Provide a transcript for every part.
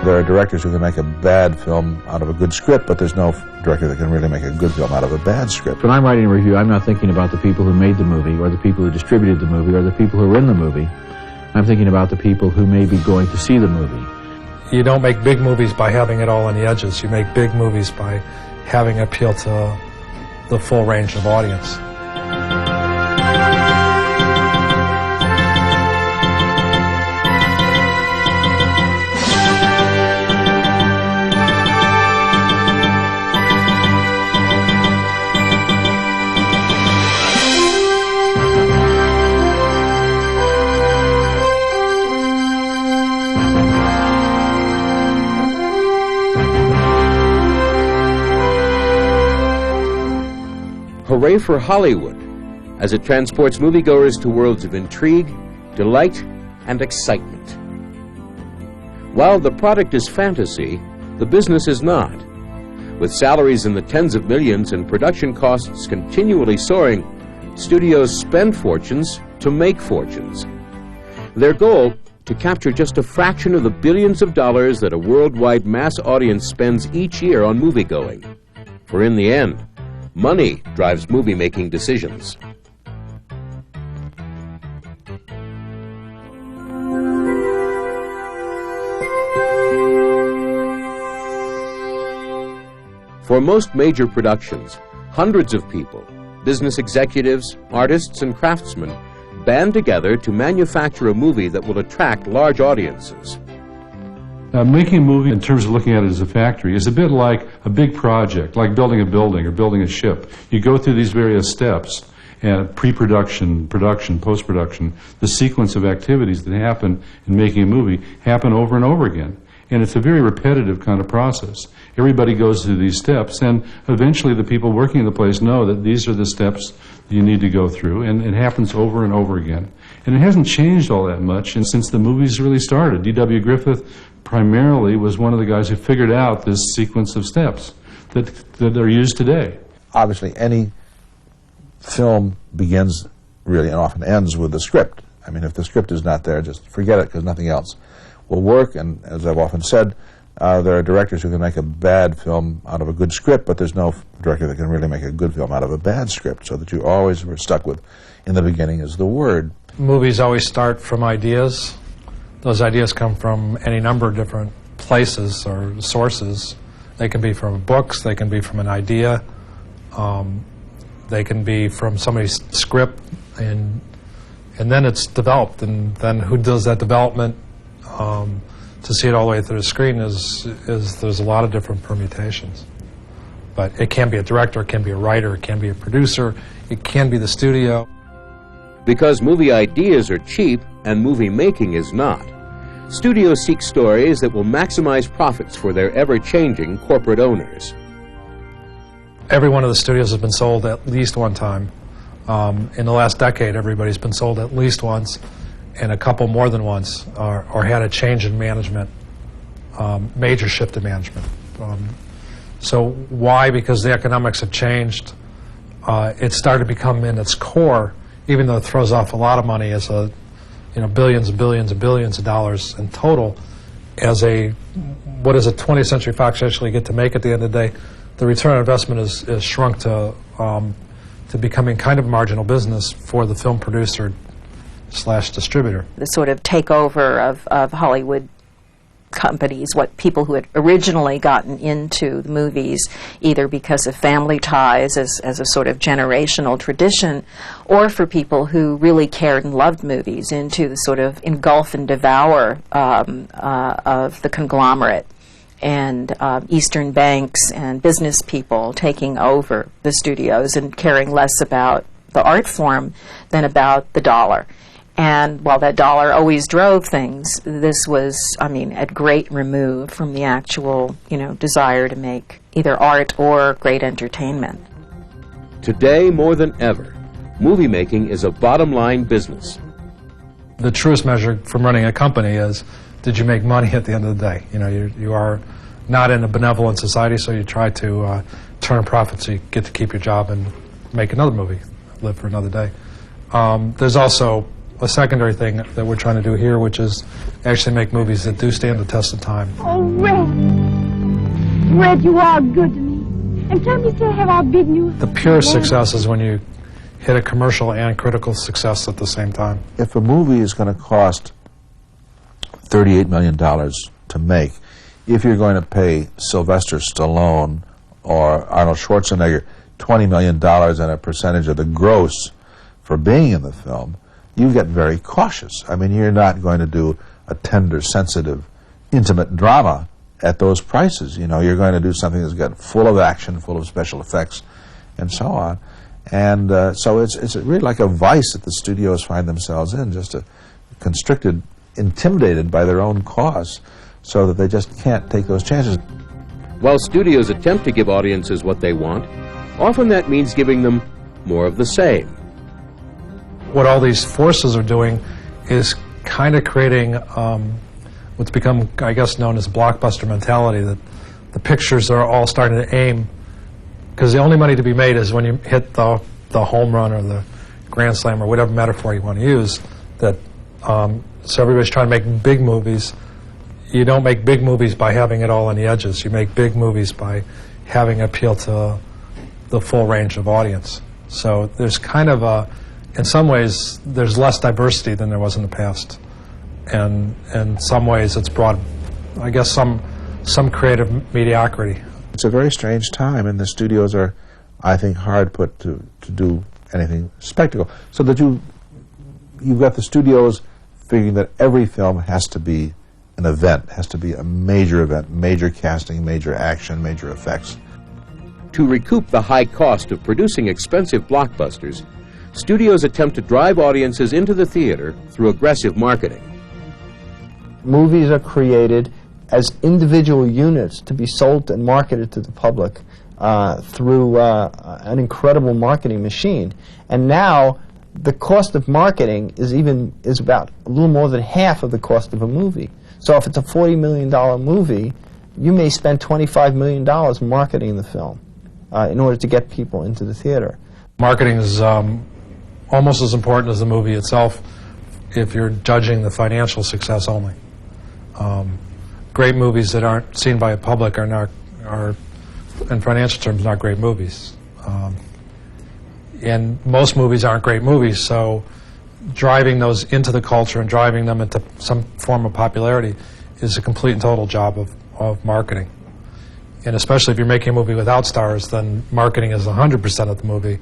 There are directors who can make a bad film out of a good script, but there's no director that can really make a good film out of a bad script. When I'm writing a review, I'm not thinking about the people who made the movie, or the people who distributed the movie, or the people who are in the movie. I'm thinking about the people who may be going to see the movie. You don't make big movies by having it all on the edges. You make big movies by having it appeal to the full range of audience. Hooray for Hollywood, as it transports moviegoers to worlds of intrigue, delight, and excitement. While the product is fantasy, the business is not. With salaries in the tens of millions and production costs continually soaring, studios spend fortunes to make fortunes. Their goal, to capture just a fraction of the billions of dollars that a worldwide mass audience spends each year on moviegoing. For in the end, money drives movie-making decisions. For most major productions, hundreds of people, business executives, artists, and craftsmen, band together to manufacture a movie that will attract large audiences. Making a movie, in terms of looking at it as a factory, is a bit like a big project, like building a building or building a ship. You go through these various steps, and pre-production, production, post-production, the sequence of activities that happen in making a movie happen over and over again. And it's a very repetitive kind of process. Everybody goes through these steps, and eventually the people working in the place know that these are the steps that you need to go through, and it happens over and over again. And it hasn't changed all that much since the movies really started. D.W. Griffith primarily was one of the guys who figured out this sequence of steps that are used today. Obviously, any film begins really and often ends with the script. I mean, if the script is not there, just forget it, because nothing else will work. And as I've often said, there are directors who can make a bad film out of a good script, but there's no director that can really make a good film out of a bad script, so that you always were stuck with, in the beginning, is the word. Movies always start from ideas. Those ideas come from any number of different places or sources. They can be from books, they can be from an idea, they can be from somebody's script, and then it's developed, and then who does that development to see it all the way through the screen is there's a lot of different permutations. But it can be a director, it can be a writer, it can be a producer, it can be the studio. Because movie ideas are cheap and movie making is not, studios seek stories that will maximize profits for their ever-changing corporate owners. Every one of the studios has been sold at least one time. In the last decade, everybody's been sold at least once, and a couple more than once, or had a change in management, major shift in management. So why? Because the economics have changed. It started to become, in its core, even though it throws off a lot of money as a, billions and billions and billions of dollars in total, as a, what does a 20th Century Fox actually get to make at the end of the day? The return on investment is shrunk to becoming kind of a marginal business for the film producer / distributor. The sort of takeover of Hollywood companies, what people who had originally gotten into the movies either because of family ties as a sort of generational tradition, or for people who really cared and loved movies, into the sort of engulf and devour of the conglomerate, and Eastern banks and business people taking over the studios and caring less about the art form than about the dollar. And while that dollar always drove things, this was, at great remove from the actual, desire to make either art or great entertainment. Today, more than ever, movie making is a bottom-line business. The truest measure from running a company is, did you make money at the end of the day? You are not in a benevolent society, so you try to turn a profit so you get to keep your job and make another movie, live for another day. There's also a secondary thing that we're trying to do here, which is actually make movies that do stand the test of time. Oh, Red. Red, you are good to me. And tell me to have our big news. The pure success is when you hit a commercial and critical success at the same time. If a movie is going to cost $38 million to make, if you're going to pay Sylvester Stallone or Arnold Schwarzenegger $20 million and a percentage of the gross for being in the film, you get very cautious. I mean, you're not going to do a tender, sensitive, intimate drama at those prices. You know, you're going to do something that's got full of action, full of special effects, and so on. And so it's really like a vice that the studios find themselves in, just constricted, intimidated by their own costs, so that they just can't take those chances. While studios attempt to give audiences what they want, often that means giving them more of the same. What all these forces are doing is kind of creating what's become, I guess, known as blockbuster mentality, that the pictures are all starting to aim, because the only money to be made is when you hit the home run or the grand slam or whatever metaphor you want to use. That so everybody's trying to make big movies. You don't make big movies by having it all on the edges. You make big movies by having appeal to the full range of audience. So there's kind of a, in some ways, there's less diversity than there was in the past. And in some ways, it's brought, I guess, some creative mediocrity. It's a very strange time, and the studios are, I think, hard put to do anything spectacle. So that you've got the studios figuring that every film has to be an event, has to be a major event, major casting, major action, major effects. To recoup the high cost of producing expensive blockbusters, studios attempt to drive audiences into the theater through aggressive marketing. Movies are created as individual units to be sold and marketed to the public through an incredible marketing machine. And now the cost of marketing is about a little more than half of the cost of a movie. So if it's a $40 million movie, you may spend $25 million marketing the film in order to get people into the theater. Marketing is almost as important as the movie itself if you're judging the financial success only. Great movies that aren't seen by a public are, in financial terms, not great movies. And most movies aren't great movies, so driving those into the culture and driving them into some form of popularity is a complete and total job of marketing. And especially if you're making a movie without stars, then marketing is 100% of the movie.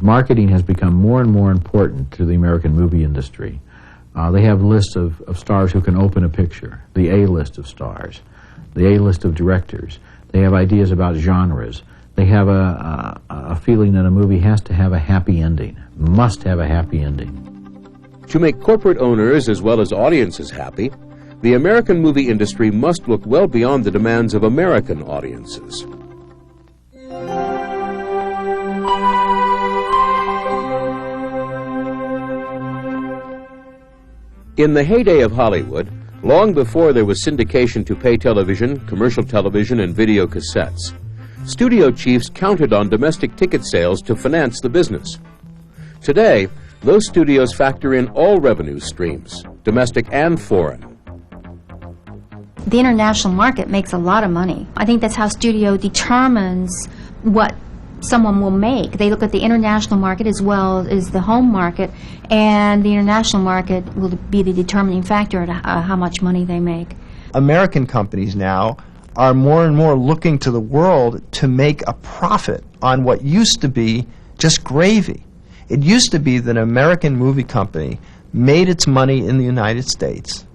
Marketing has become more and more important to the American movie industry. They have lists of stars who can open a picture, the A-list of stars, the A-list of directors. They have ideas about genres. They have a feeling that a movie has to have a happy ending, must have a happy ending. To make corporate owners as well as audiences happy, the American movie industry must look well beyond the demands of American audiences. In the heyday of Hollywood, long before there was syndication to pay television, commercial television, and video cassettes, studio chiefs counted on domestic ticket sales to finance the business. Today, those studios factor in all revenue streams, domestic and foreign. The international market makes a lot of money. I think that's how studio determines what someone will make. They look at the international market as well as the home market, and the international market will be the determining factor at how much money they make. American companies now are more and more looking to the world to make a profit on what used to be just gravy. It used to be that an American movie company made its money in the United States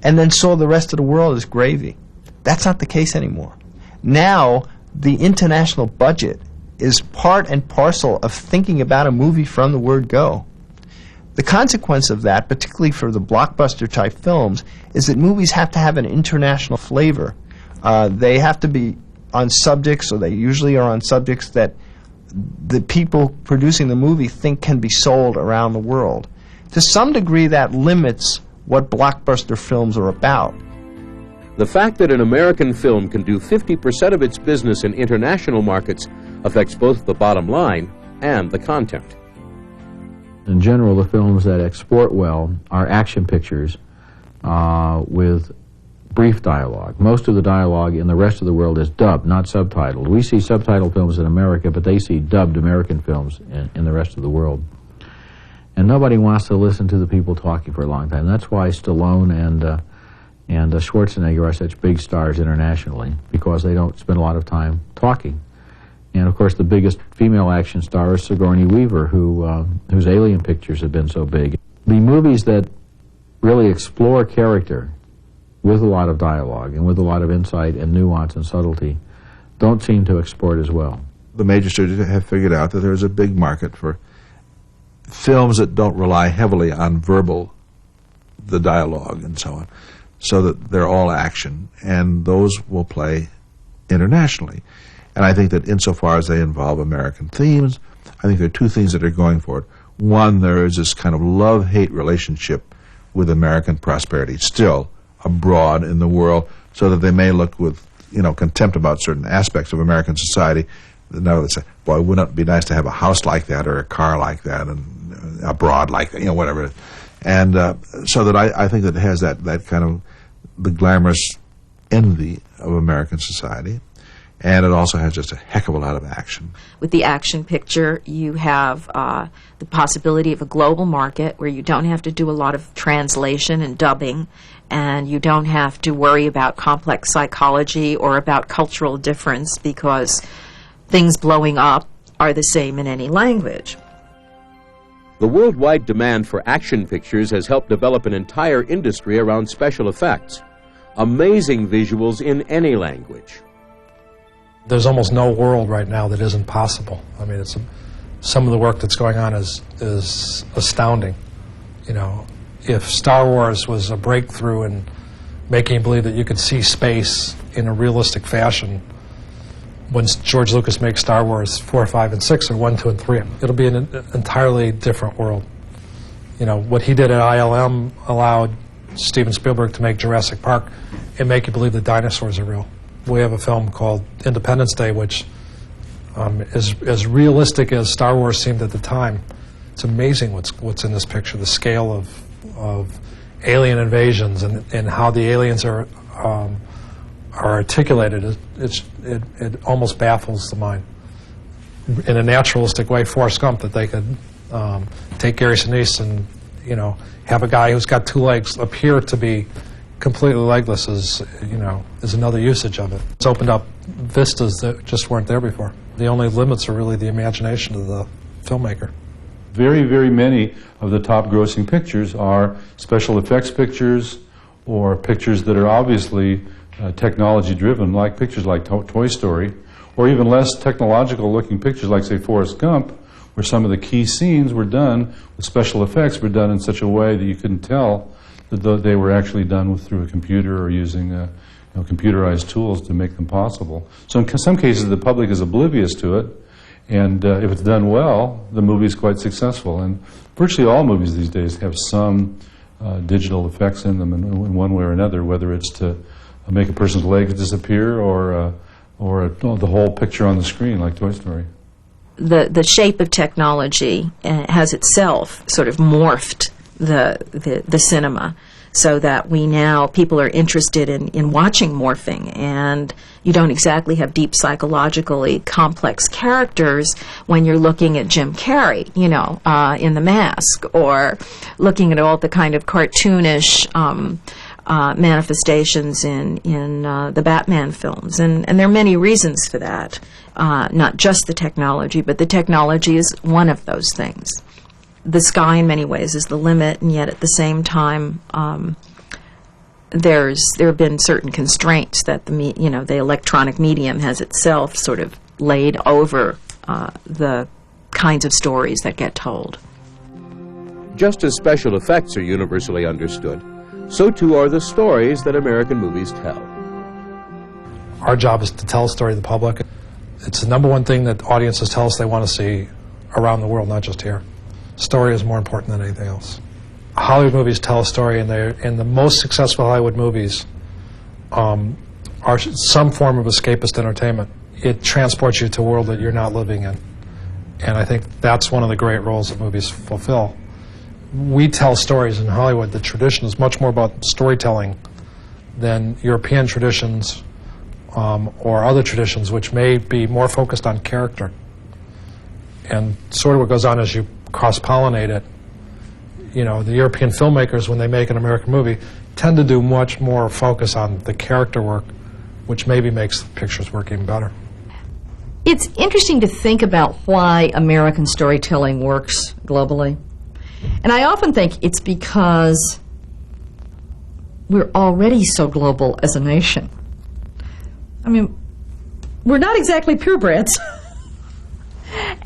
and then saw the rest of the world as gravy. That's not the case anymore. Now, the international budget is part and parcel of thinking about a movie from the word go. The consequence of that, particularly for the blockbuster type films, is that movies have to have an international flavor. They have to be on subjects, or they usually are on subjects that the people producing the movie think can be sold around the world. To some degree, that limits what blockbuster films are about. The fact that an American film can do 50% of its business in international markets affects both the bottom line and the content. In general, the films that export well are action pictures with brief dialogue. Most of the dialogue in the rest of the world is dubbed, not subtitled. We see subtitled films in America, but they see dubbed American films in the rest of the world. And nobody wants to listen to the people talking for a long time. That's why Stallone and Schwarzenegger are such big stars internationally, because they don't spend a lot of time talking. And of course, the biggest female action star is Sigourney Weaver, whose Alien pictures have been so big. The movies that really explore character with a lot of dialogue and with a lot of insight and nuance and subtlety don't seem to export as well. The major studios have figured out that there's a big market for films that don't rely heavily on the dialogue and so on, so that they're all action, and those will play internationally. And I think that insofar as they involve American themes, I think there are two things that are going for it. One, there is this kind of love-hate relationship with American prosperity still abroad in the world, so that they may look with contempt about certain aspects of American society. Now they say, boy, wouldn't it be nice to have a house like that or a car like that and abroad like that, whatever. And so that I think that it has that kind of the glamorous envy of American society. And it also has just a heck of a lot of action. With the action picture, you have the possibility of a global market where you don't have to do a lot of translation and dubbing, and you don't have to worry about complex psychology or about cultural difference, because things blowing up are the same in any language. The worldwide demand for action pictures has helped develop an entire industry around special effects. Amazing visuals in any language. There's almost no world right now that isn't possible. I mean, some of the work that's going on is astounding. If Star Wars was a breakthrough in making you believe that you could see space in a realistic fashion, when George Lucas makes Star Wars 4, 5, and 6, or 1, 2, and 3, it'll be an entirely different world. What he did at ILM allowed Steven Spielberg to make Jurassic Park and make you believe that dinosaurs are real. We have a film called Independence Day, which is as realistic as Star Wars seemed at the time. It's amazing what's in this picture, the scale of alien invasions and how the aliens are articulated. It almost baffles the mind. In a naturalistic way, Forrest Gump, that they could take Gary Sinise and have a guy who's got two legs appear to be completely legless is another usage of it. It's opened up vistas that just weren't there before. The only limits are really the imagination of the filmmaker. Very, very many of the top grossing pictures are special effects pictures, or pictures that are obviously technology driven, like pictures like Toy Story, or even less technological looking pictures like, say, Forrest Gump, where some of the key scenes were done with special effects, were done in such a way that you couldn't tell that they were actually done through a computer or using computerized tools to make them possible. So in some cases the public is oblivious to it, and if it's done well, the movie is quite successful. And virtually all movies these days have some digital effects in them in one way or another, whether it's to make a person's legs disappear or the whole picture on the screen, like Toy Story. The shape of technology has itself sort of morphed the cinema, so that people are interested in watching morphing, and you don't exactly have deep psychologically complex characters when you're looking at Jim Carrey, in The Mask, or looking at all the kind of cartoonish manifestations in the Batman films, and there are many reasons for that, not just the technology, but the technology is one of those things. The sky, in many ways, is the limit, and yet at the same time, there have been certain constraints that the electronic medium has itself sort of laid over the kinds of stories that get told. Just as special effects are universally understood, so too are the stories that American movies tell. Our job is to tell a story to the public. It's the number one thing that audiences tell us they want to see around the world, not just here. Story is more important than anything else. Hollywood movies tell a story, and the most successful Hollywood movies are some form of escapist entertainment. It transports you to a world that you're not living in. And I think that's one of the great roles that movies fulfill. We tell stories in Hollywood. The tradition is much more about storytelling than European traditions or other traditions, which may be more focused on character. And sort of what goes on as you cross-pollinate it, you know, the European filmmakers, when they make an American movie, tend to do much more focus on the character work, which maybe makes the pictures work even better. It's interesting to think about why American storytelling works globally. And I often think it's because we're already so global as a nation. I mean, we're not exactly purebreds.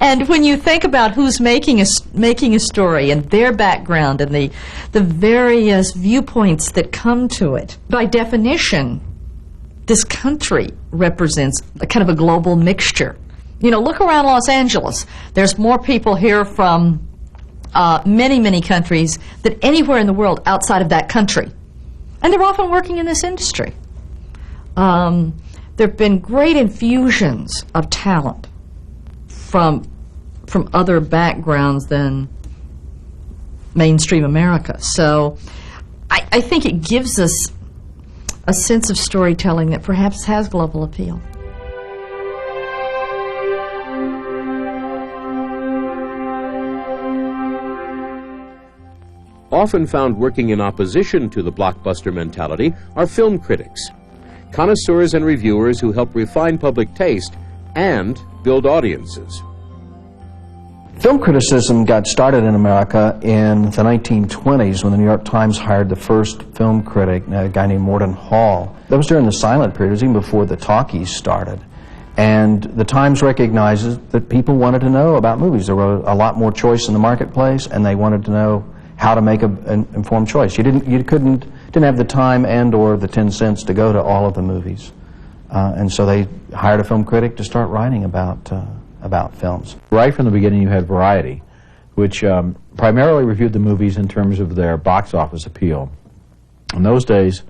And when you think about who's making a story and their background and the various viewpoints that come to it, by definition, this country represents a kind of a global mixture. You know, look around Los Angeles. There's more people here from many, many countries than anywhere in the world outside of that country. And they're often working in this industry. There have been great infusions of talent from other backgrounds than mainstream America. So I think it gives us a sense of storytelling that perhaps has global appeal. Often found working in opposition to the blockbuster mentality are film critics, connoisseurs and reviewers who help refine public taste and build audiences. Film criticism got started in America in the 1920s when the New York Times hired the first film critic, a guy named Morton Hall. That was during the silent period. It was even before the talkies started. And the Times recognizes that people wanted to know about movies. There was a lot more choice in the marketplace, and they wanted to know how to make an informed choice. You didn't have the time and or the 10 cents to go to all of the movies. And so they hired a film critic to start writing about films. Right from the beginning, you had Variety, which primarily reviewed the movies in terms of their box office appeal. In those days,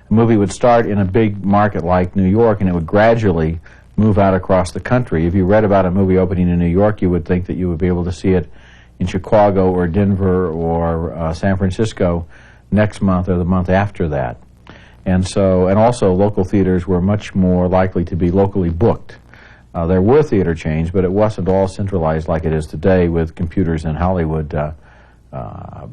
a movie would start in a big market like New York, and it would gradually move out across the country. If you read about a movie opening in New York, you would think that you would be able to see it in Chicago or Denver or San Francisco next month or the month after that. And also local theaters were much more likely to be locally booked. There were theater chains, but it wasn't all centralized like it is today with computers in Hollywood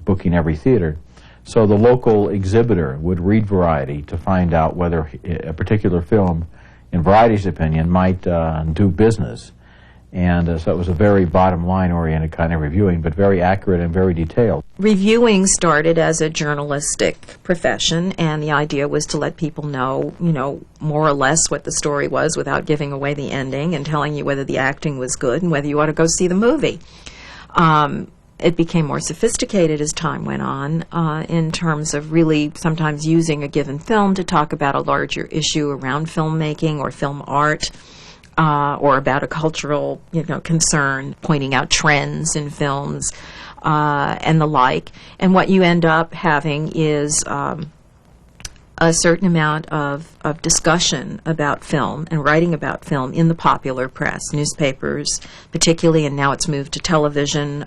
booking every theater. So the local exhibitor would read Variety to find out whether a particular film, in Variety's opinion, might do business. And so it was a very bottom-line oriented kind of reviewing, but very accurate and very detailed. Reviewing started as a journalistic profession, and the idea was to let people know, more or less what the story was without giving away the ending and telling you whether the acting was good and whether you ought to go see the movie. It became more sophisticated as time went on in terms of really sometimes using a given film to talk about a larger issue around filmmaking or film art. Or about a cultural, concern, pointing out trends in films and the like. And what you end up having is a certain amount of discussion about film and writing about film in the popular press, newspapers particularly, and now it's moved to television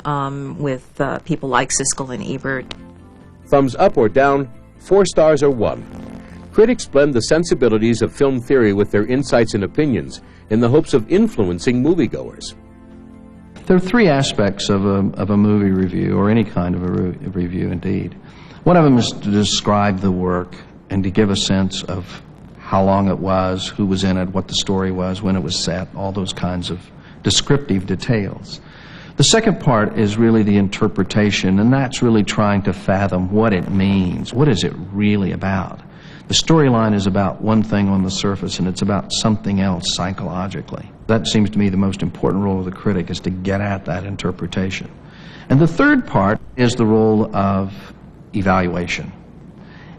with people like Siskel and Ebert. Thumbs up or down, 4 stars or 1. Critics blend the sensibilities of film theory with their insights and opinions in the hopes of influencing moviegoers. There are 3 aspects of a movie review, or any kind of a review indeed. One of them is to describe the work and to give a sense of how long it was, who was in it, what the story was, when it was set, all those kinds of descriptive details. The second part is really the interpretation, and that's really trying to fathom what it means. What is it really about? The storyline is about one thing on the surface, and it's about something else psychologically. That seems to me the most important role of the critic, is to get at that interpretation. And the third part is the role of evaluation.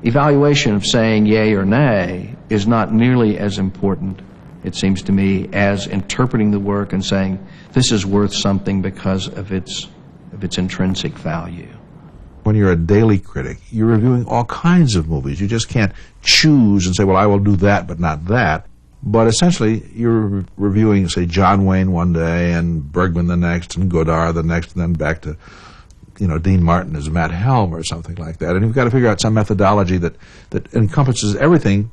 Evaluation of saying yay or nay is not nearly as important, it seems to me, as interpreting the work and saying this is worth something because of its intrinsic value. When you're a daily critic, you're reviewing all kinds of movies. You just can't choose and say, well, I will do that but not that. But essentially, you're reviewing, say, John Wayne one day, and Bergman the next, and Godard the next, and then back to, Dean Martin as Matt Helm or something like that. And you've got to figure out some methodology that encompasses everything.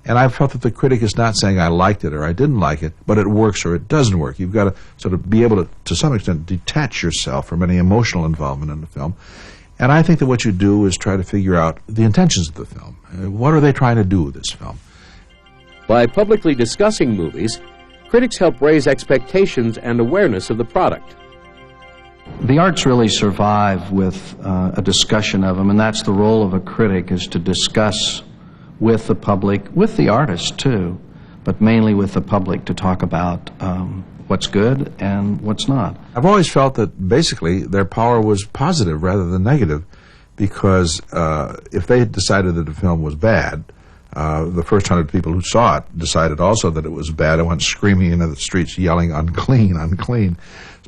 And I felt that the critic is not saying I liked it or I didn't like it, but it works or it doesn't work. You've got to sort of be able to some extent, detach yourself from any emotional involvement in the film. And I think that what you do is try to figure out the intentions of the film. What are they trying to do with this film? By publicly discussing movies, critics help raise expectations and awareness of the product. The arts really survive with a discussion of them, and that's the role of a critic, is to discuss with the public, with the artist too, but mainly with the public, to talk about what's good and what's not. I've always felt that basically their power was positive rather than negative, because if they had decided that the film was bad, the first 100 people who saw it decided also that it was bad and went screaming into the streets yelling, "Unclean, unclean."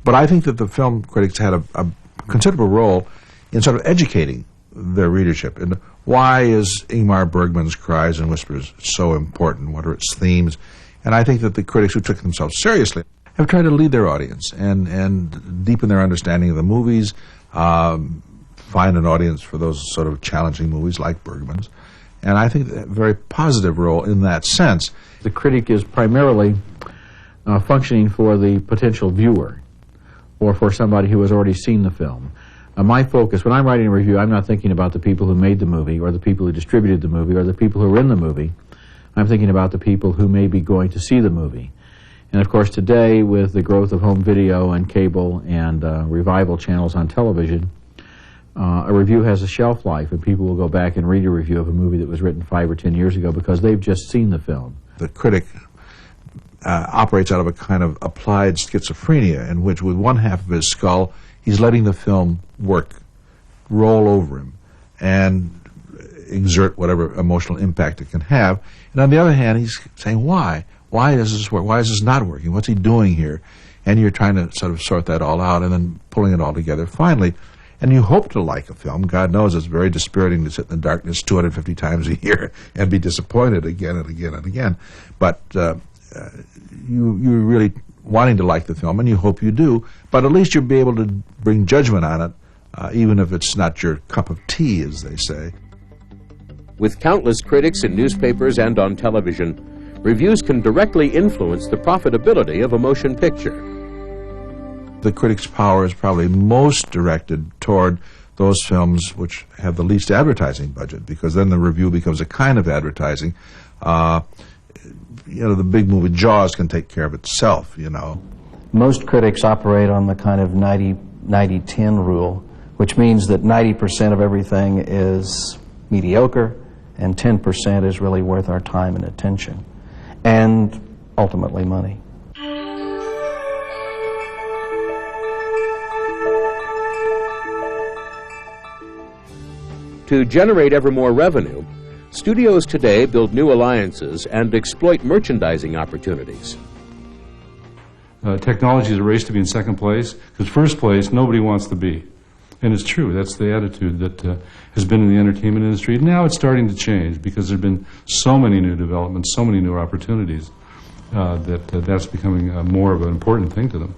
But I think that the film critics had a considerable role in sort of educating their readership. And why is Ingmar Bergman's Cries and Whispers so important? What are its themes? And I think that the critics who took themselves seriously have tried to lead their audience and deepen their understanding of the movies, find an audience for those sort of challenging movies like Bergman's. And I think a very positive role in that sense. The critic is primarily functioning for the potential viewer or for somebody who has already seen the film. My focus, when I'm writing a review, I'm not thinking about the people who made the movie or the people who distributed the movie or the people who are in the movie. I'm thinking about the people who may be going to see the movie. And of course today, with the growth of home video and cable and revival channels on television, a review has a shelf life, and people will go back and read a review of a movie that was written 5 or 10 years ago because they've just seen the film. The critic operates out of a kind of applied schizophrenia in which with one half of his skull he's letting the film work, roll over him, and exert whatever emotional impact it can have. And on the other hand, he's saying, why? Why does this work? Why is this not working? What's he doing here? And you're trying to sort of sort that all out and then pulling it all together finally. And you hope to like a film. God knows it's very dispiriting to sit in the darkness 250 times a year and be disappointed again and again and again. But you're really wanting to like the film, and you hope you do, but at least you'll be able to bring judgment on it, even if it's not your cup of tea, as they say. With countless critics in newspapers and on television, reviews can directly influence the profitability of a motion picture. The critic's power is probably most directed toward those films which have the least advertising budget, because then the review becomes a kind of advertising. The big movie Jaws can take care of itself, Most critics operate on the kind of 90-10 rule, which means that 90% of everything is mediocre and 10% is really worth our time and attention, and ultimately money. To generate ever more revenue, studios today build new alliances and exploit merchandising opportunities. Technology is a race to be in second place, because first place nobody wants to be. And it's true, that's the attitude that has been in the entertainment industry. Now it's starting to change because there have been so many new developments, so many new opportunities, that's becoming more of an important thing to them.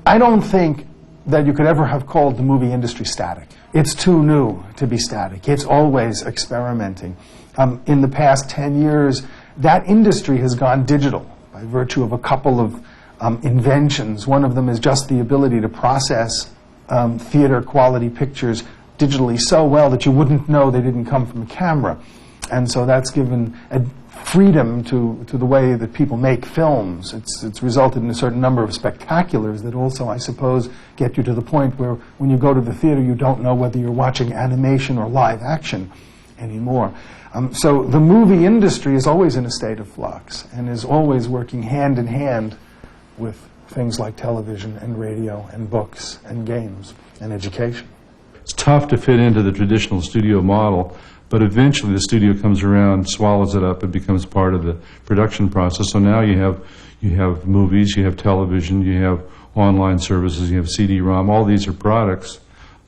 I don't think that you could ever have called the movie industry static. It's too new to be static. It's always experimenting. In the past 10 years, that industry has gone digital by virtue of a couple of inventions. One of them is just the ability to process theater quality pictures digitally so well that you wouldn't know they didn't come from a camera. And so that's given a freedom to the way that people make films. It's resulted in a certain number of spectaculars that also, I suppose, get you to the point where when you go to the theater you don't know whether you're watching animation or live action anymore. So the movie industry is always in a state of flux and is always working hand in hand with things like television and radio and books and games and education. It's tough to fit into the traditional studio model, but eventually the studio comes around, swallows it up, and becomes part of the production process. So now you have movies, you have television, you have online services, you have CD-ROM. All these are products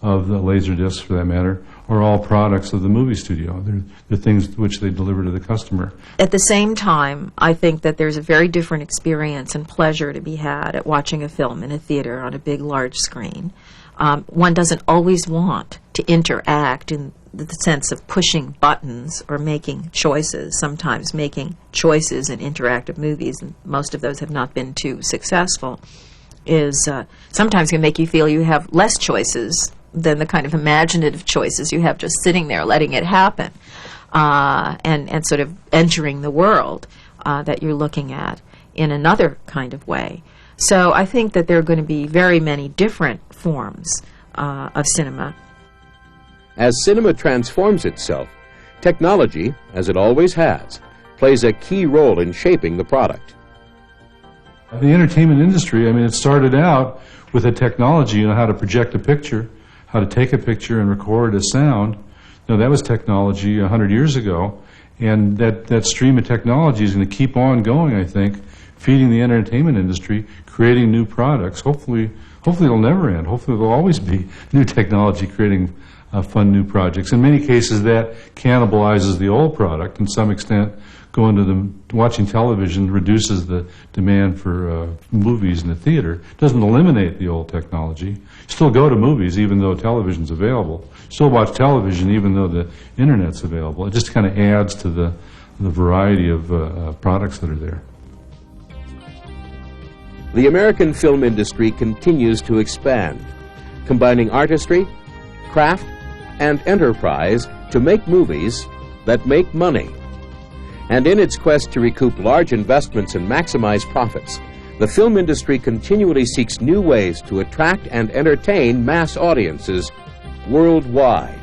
of the Laserdisc, for that matter, are all products of the movie studio. They're things which they deliver to the customer. At the same time, I think that there's a very different experience and pleasure to be had at watching a film in a theater on a big, large screen. One doesn't always want to interact in the sense of pushing buttons or making choices. Sometimes making choices in interactive movies, and most of those have not been too successful, is sometimes can make you feel you have less choices than the kind of imaginative choices you have just sitting there letting it happen and sort of entering the world that you're looking at in another kind of way. So I think that there are going to be very many different forms of cinema. As cinema transforms itself, technology, as it always has, plays a key role in shaping the product. The entertainment industry, I mean, it started out with a technology, how to project a picture, how to take a picture and record a sound. That was technology 100 years ago, and that stream of technology is going to keep on going, I think, feeding the entertainment industry, creating new products. Hopefully it'll never end. Hopefully there'll always be new technology creating fun new projects. In many cases, that cannibalizes the old product. To some extent, watching television reduces the demand for movies in the theater. It doesn't eliminate the old technology. You still go to movies even though television's available. You still watch television even though the internet's available. It just kind of adds to the variety of products that are there. The American film industry continues to expand, combining artistry, craft, and enterprise to make movies that make money. And in its quest to recoup large investments and maximize profits, the film industry continually seeks new ways to attract and entertain mass audiences worldwide.